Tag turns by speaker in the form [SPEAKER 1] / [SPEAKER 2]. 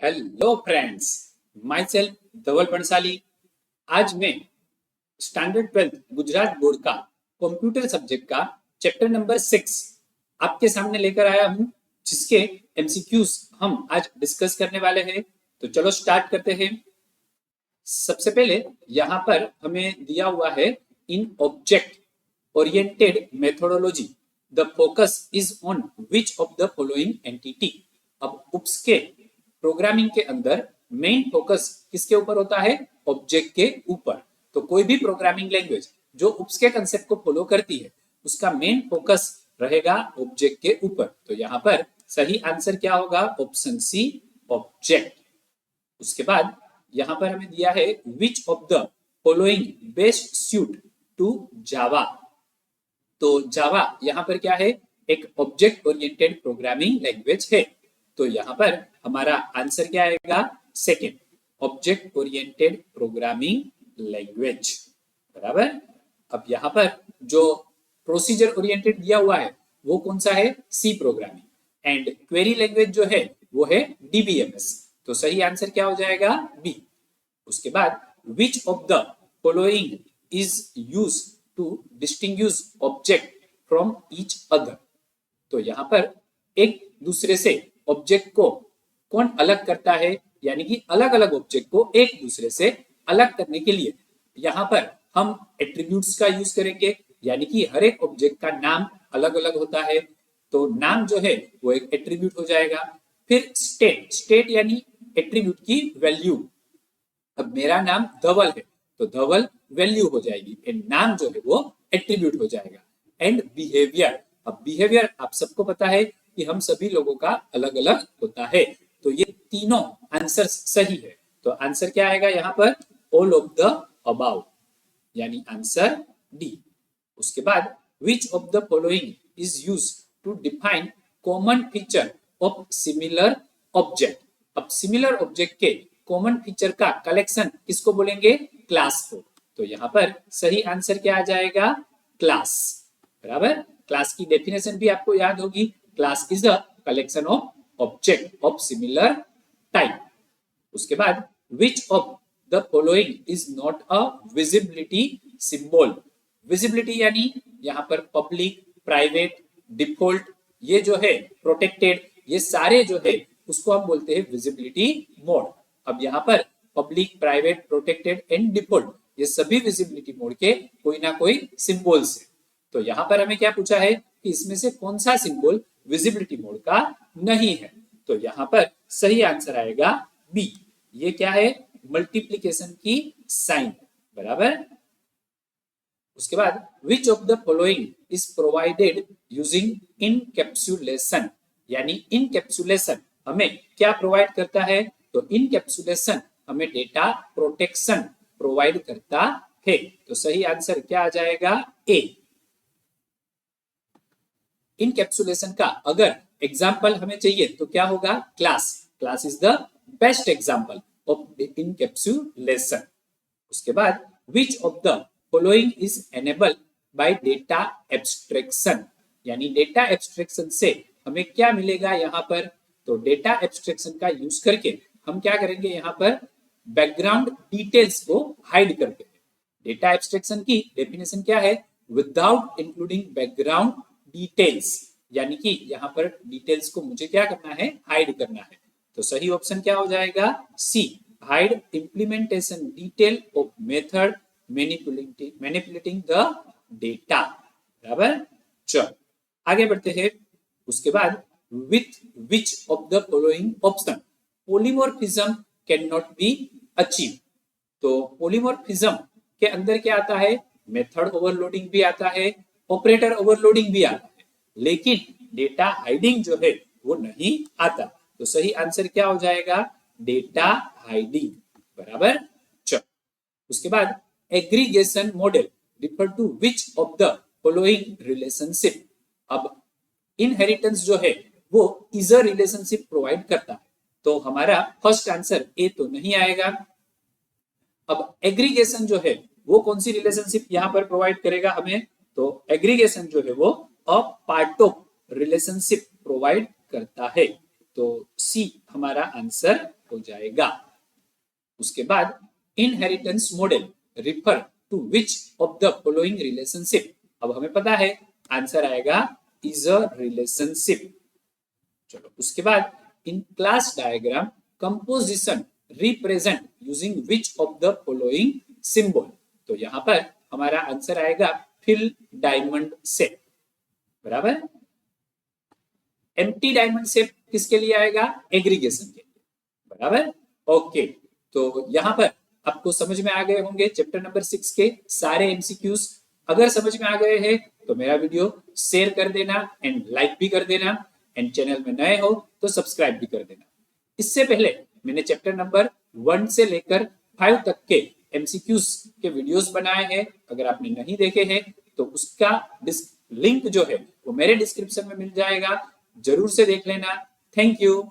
[SPEAKER 1] Hello friends, my self धवल बंसाली। आज मैं standard 12 Gujarat board का कंप्यूटर सब्जेक्ट का चैप्टर नंबर 6 आपके सामने लेकर आया हूं, जिसके एमसीक्यूज हम आज डिस्कस करने वाले हैं। तो चलो स्टार्ट करते हैं। सबसे पहले यहाँ पर हमें दिया हुआ है, in object oriented methodology the focus is on which of the following entity. अब उप्स के प्रोग्रामिंग के अंदर मेन फोकस किसके ऊपर होता है? ऑब्जेक्ट के ऊपर। तो कोई भी प्रोग्रामिंग लैंग्वेज जो उप्स के कंसेप्ट को फॉलो करती है, उसका मेन फोकस रहेगा ऑब्जेक्ट के ऊपर। तो यहाँ पर सही आंसर क्या होगा? Option C, object. उसके बाद यहाँ पर हमें दिया है, which of the following best suit to Java. तो जावा यहाँ पर क्या है? एक ऑब्जेक्ट ओरिएंटेड प्रोग्रामिंग लैंग्वेज है। तो यहाँ पर हमारा आंसर क्या आएगा? Second, object oriented programming language. बराबर। अब यहाँ पर जो प्रोसीजर ओरिएंटेड दिया हुआ है वो कौन सा है? C programming. And query language जो है वो है डीबीएमएस। तो सही आंसर क्या हो जाएगा? बी। उसके बाद which of the following is use to distinguish object from each other. तो यहाँ पर एक दूसरे से ऑब्जेक्ट को कौन अलग करता है? यानी कि अलग अलग ऑब्जेक्ट को एक दूसरे से अलग करने के लिए यहाँ पर हम एट्रीब्यूट्स का यूज करेंगे। यानी कि हर एक ऑब्जेक्ट का नाम अलग अलग होता है, तो नाम जो है वो एक एट्रीब्यूट हो जाएगा। फिर स्टेट, स्टेट यानी एट्रीब्यूट की वैल्यू। अब मेरा नाम धवल है तो धवल वैल्यू हो जाएगी, एंड नाम जो है वो एट्रीब्यूट हो जाएगा। एंड बिहेवियर, अब बिहेवियर आप सबको पता है कि हम सभी लोगों का अलग अलग होता है। तो ये तीनों आंसर सही है। तो आंसर क्या आएगा यहाँ पर? ऑल ऑफ द अबाउ, यानी आंसर डी। उसके बाद which of the following is use to define common feature of similar object. अब सिमिलर ऑब्जेक्ट के कॉमन फीचर का कलेक्शन किसको बोलेंगे? क्लास को। तो यहाँ पर सही आंसर क्या आ जाएगा? क्लास। बराबर। क्लास की डेफिनेशन भी आपको याद होगी। Class is the collection of object of similar type. उसके बाद which of the following is not a visibility symbol. Visibility यानी यहाँ पर पब्लिक, प्राइवेट, डिफॉल्ट, ये जो है प्रोटेक्टेड, ये सारे जो है उसको हम बोलते हैं विजिबिलिटी मोड। अब यहाँ पर public, private, protected and default, ये सभी विजिबिलिटी मोड के कोई ना कोई सिंबल्स है। तो यहाँ पर हमें क्या पूछा है कि इसमें से कौन सा सिंबल विजिबिलिटी मोड का नहीं है? तो यहाँ पर सही आंसर आएगा बी। ये क्या है? मल्टीप्लिकेशन की साइन। बराबर। उसके बाद which of the following is provided using encapsulation. यानी इनकैप्सुलेशन हमें क्या प्रोवाइड करता है? तो इनकैप्सुलेशन हमें डेटा प्रोटेक्शन प्रोवाइड करता है। तो सही आंसर क्या आ जाएगा? ए। इनकैप्सुलेशन का अगर एग्जाम्पल हमें चाहिए तो क्या होगा? Class. Class is the best example of encapsulation. उसके बाद which of the following is enabled bye data abstraction. यानी डेटा एब्स्ट्रैक्शन से हमें क्या मिलेगा यहाँ पर? तो डेटा एब्स्ट्रैक्शन का यूज करके हम क्या करेंगे? यहाँ पर बैकग्राउंड डिटेल्स को हाइड करके। डेटा एब्स्ट्रैक्शन की डेफिनेशन क्या है? Without including background details. यानी कि यहाँ पर डिटेल्स को मुझे क्या करना है? हाइड करना है। तो सही ऑप्शन क्या हो जाएगा? C, hide implementation detail of method manipulating the data. बराबर। चलो आगे बढ़ते हैं। उसके बाद with which of the following option polymorphism can not be achieve. तो पॉलीमॉर्फिज्म के अंदर क्या आता है? मेथड ओवरलोडिंग भी आता है, ऑपरेटर ओवरलोडिंग भी आता है, लेकिन डेटा हाइडिंग जो है वो नहीं आता। तो सही आंसर क्या हो जाएगा? Data hiding. बराबर। चलो उसके बाद aggregation model refer to which of the following relationship. अब इनहेरिटेंस जो है वो इजर रिलेशनशिप प्रोवाइड करता है। तो हमारा फर्स्ट आंसर ए तो नहीं आएगा। अब एग्रीगेशन जो है वो कौन सी रिलेशनशिप यहाँ पर प्रोवाइड करेगा हमें? तो एग्रीगेशन जो है वो a part of relationship provide करता है। तो सी हमारा आंसर हो जाएगा। उसके बाद inheritance model refer to which of the following relationship. अब हमें पता है आंसर आएगा इज अ रिलेशनशिप। चलो उसके बाद in class diagram composition represent using which of the following symbol. तो यहां पर हमारा आंसर आएगा फिल डायमंड शेप, बराबर। एम्प्टी डायमंड शेप किसके लिए आएगा? एग्रीगेशन के लिए, बराबर। ओके, तो यहां पर आपको समझ में आ गए होंगे चैप्टर नंबर 6 के सारे एमसीक्यूज। अगर समझ में आ गए हैं तो मेरा वीडियो शेयर कर देना एंड लाइक भी कर देना, एंड चैनल में नए हो तो सब्सक्राइब भी कर देना। इससे पहले मैंने चैप्टर नंबर 1 से लेकर 5 तक के एमसीक्यूज के वीडियोस बनाए हैं। अगर आपने नहीं देखे हैं तो उसका लिंक जो है वो मेरे डिस्क्रिप्शन में मिल जाएगा, जरूर से देख लेना। Thank you.